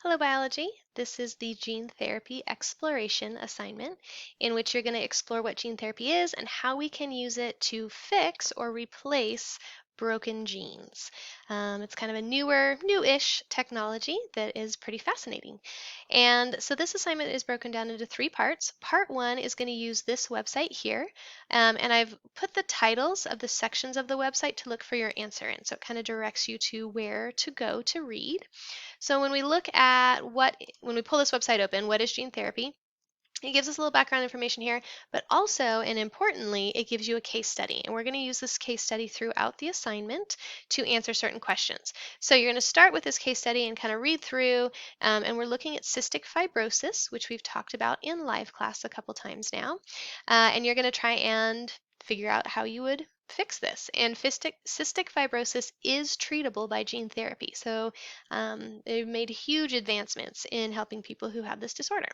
Hello, biology. This is the gene therapy exploration assignment in which you're going to explore what gene therapy is and how we can use it to fix or replace broken genes. It's kind of a newish technology that is pretty fascinating. And so this assignment is broken down into three parts. Part one is going to use this website here, and I've put the titles of the sections of the website to look for your answer in. So it kind of directs you to where to go to read. So when we look at when we pull this website open, what is gene therapy? It gives us a little background information here, but also, and importantly, it gives you a case study. And we're going to use this case study throughout the assignment to answer certain questions. So you're going to start with this case study and kind of read through, and we're looking at cystic fibrosis, which we've talked about in live class a couple times now. And you're going to try and figure out how you would fix this. And cystic fibrosis is treatable by gene therapy. So they've made huge advancements in helping people who have this disorder.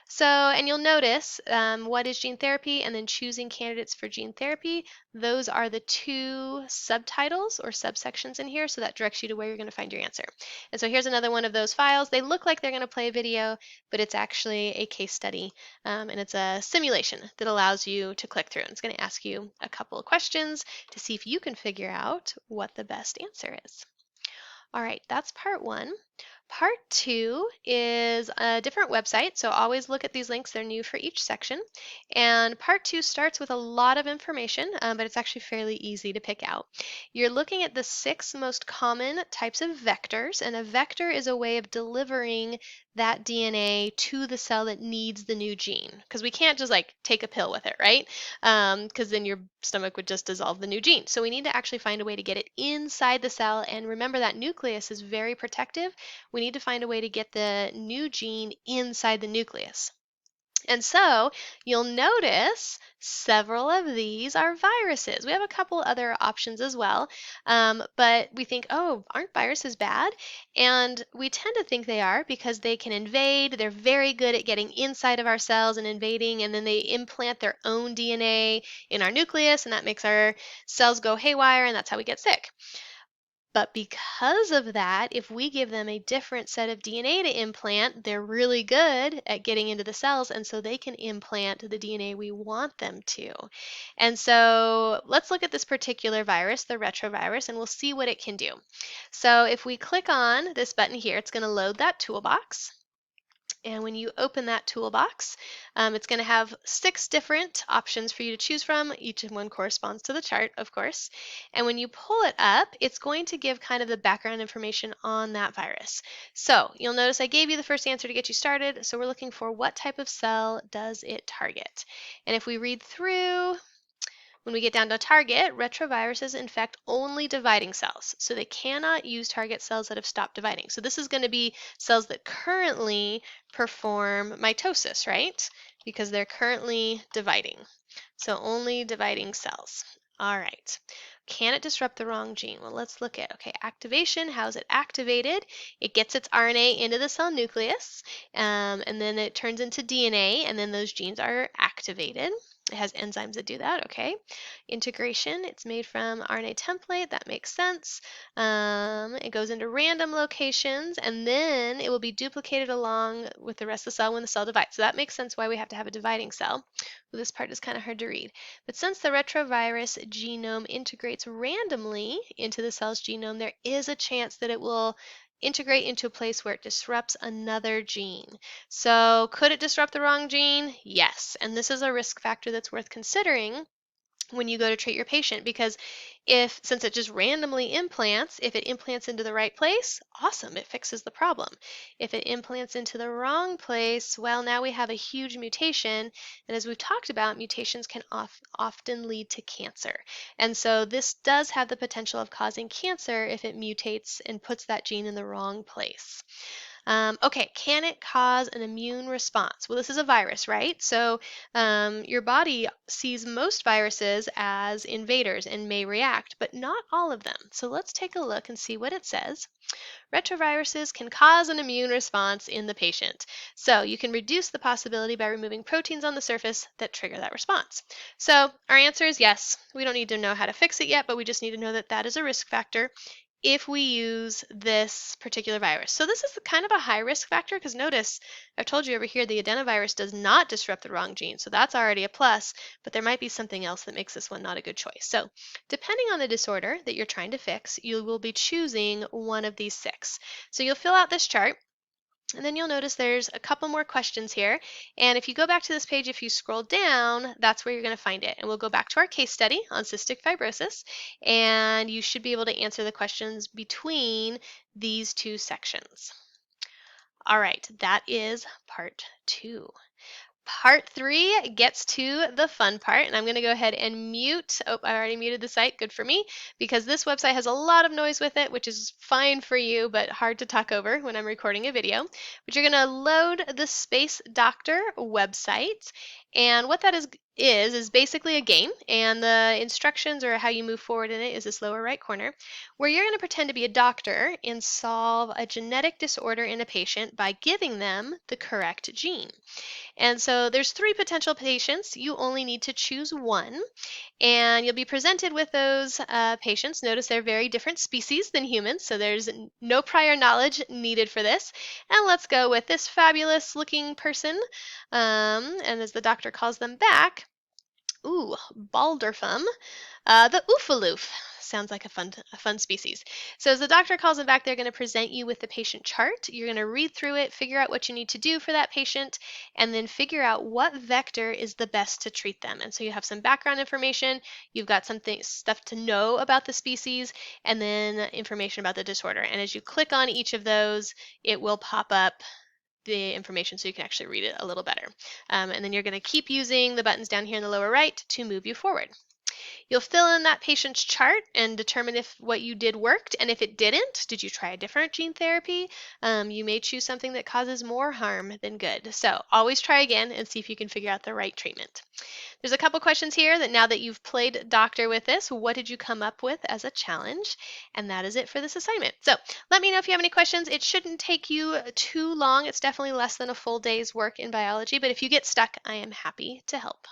So, and you'll notice what is gene therapy and then choosing candidates for gene therapy. Those are the two subtitles or subsections in here, so that directs you to where you're going to find your answer. And so here's another one of those files. They look like they're going to play a video, but it's actually a case study, and it's a simulation that allows you to click through. And it's going to ask you a couple of questions to see if you can figure out what the best answer is. All right, that's part one. Part two is a different website, so always look at these links. They're new for each section. And part two starts with a lot of information, but it's actually fairly easy to pick out. You're looking at the 6 most common types of vectors, and a vector is a way of delivering that DNA to the cell that needs the new gene, because we can't just like take a pill with it, right? Because then your stomach would just dissolve the new gene. So we need to actually find a way to get it inside the cell, and remember that nucleus is very protective. We need to find a way to get the new gene inside the nucleus. And so you'll notice several of these are viruses. We have a couple other options as well, but we think, oh, aren't viruses bad? And we tend to think they are because they can invade. They're very good at getting inside of our cells and invading, and then they implant their own DNA in our nucleus, and that makes our cells go haywire, and that's how we get sick. But because of that, if we give them a different set of DNA to implant, they're really good at getting into the cells, and so they can implant the DNA we want them to. And so let's look at this particular virus, the retrovirus, and we'll see what it can do. So if we click on this button here, it's going to load that toolbox. And when you open that toolbox, it's going to have 6 different options for you to choose from. Each one corresponds to the chart, of course. And when you pull it up, it's going to give kind of the background information on that virus. So you'll notice I gave you the first answer to get you started. So we're looking for what type of cell does it target. And if we read through, when we get down to target, retroviruses infect only dividing cells. So they cannot use target cells that have stopped dividing. So this is going to be cells that currently perform mitosis, right? Because they're currently dividing. So only dividing cells. All right. Can it disrupt the wrong gene? Well, let's look at, okay, activation. How is it activated? It gets its RNA into the cell nucleus, and then it turns into DNA, and then those genes are activated. It has enzymes that do that, okay. Integration, it's made from RNA template, that makes sense. It goes into random locations, and then it will be duplicated along with the rest of the cell when the cell divides. So that makes sense why we have to have a dividing cell. Well, this part is kind of hard to read. But since the retrovirus genome integrates randomly into the cell's genome, there is a chance that it will integrate into a place where it disrupts another gene. So could it disrupt the wrong gene? Yes. And this is a risk factor that's worth considering when you go to treat your patient, because since it just randomly implants, if it implants into the right place, awesome, it fixes the problem. If it implants into the wrong place, well, now we have a huge mutation, and as we've talked about, mutations can often lead to cancer. And so this does have the potential of causing cancer if it mutates and puts that gene in the wrong place. Okay, can it cause an immune response? Well, this is a virus, right? So your body sees most viruses as invaders and may react, but not all of them. So let's take a look and see what it says. Retroviruses can cause an immune response in the patient. So you can reduce the possibility by removing proteins on the surface that trigger that response. So our answer is yes. We don't need to know how to fix it yet, but we just need to know that that is a risk factor if we use this particular virus. So this is kind of a high risk factor because notice I've told you over here the adenovirus does not disrupt the wrong gene. So that's already a plus, but there might be something else that makes this one not a good choice. So depending on the disorder that you're trying to fix, you will be choosing one of these 6. So you'll fill out this chart. And then you'll notice there's a couple more questions here. And if you go back to this page, if you scroll down, that's where you're going to find it. And we'll go back to our case study on cystic fibrosis. And you should be able to answer the questions between these 2 sections. All right, that is part 2. Part 3 gets to the fun part, and I'm going to go ahead and mute. Oh, I already muted the site. Good for me, because this website has a lot of noise with it, which is fine for you, but hard to talk over when I'm recording a video. But you're going to load the Space Doctor website, and what that is basically a game, and the instructions or how you move forward in it is this lower right corner, where you're going to pretend to be a doctor and solve a genetic disorder in a patient by giving them the correct gene. And so there's 3 potential patients. You only need to choose one, and you'll be presented with those patients. Notice they're very different species than humans, so there's no prior knowledge needed for this. And let's go with this fabulous looking person, and as the doctor calls them back, ooh, Balderfum. The Oofaloof sounds like a fun species. So as the doctor calls them back, they're going to present you with the patient chart. You're going to read through it, figure out what you need to do for that patient, and then figure out what vector is the best to treat them. And so you have some background information, you've got stuff to know about the species, and then information about the disorder. And as you click on each of those, it will pop up the information so you can actually read it a little better. And then you're going to keep using the buttons down here in the lower right to move you forward. You'll fill in that patient's chart and determine if what you did worked, and if it didn't, did you try a different gene therapy? You may choose something that causes more harm than good. So always try again and see if you can figure out the right treatment. There's a couple questions here that now that you've played doctor with this, what did you come up with as a challenge? And that is it for this assignment. So let me know if you have any questions. It shouldn't take you too long. It's definitely less than a full day's work in biology, but if you get stuck, I am happy to help.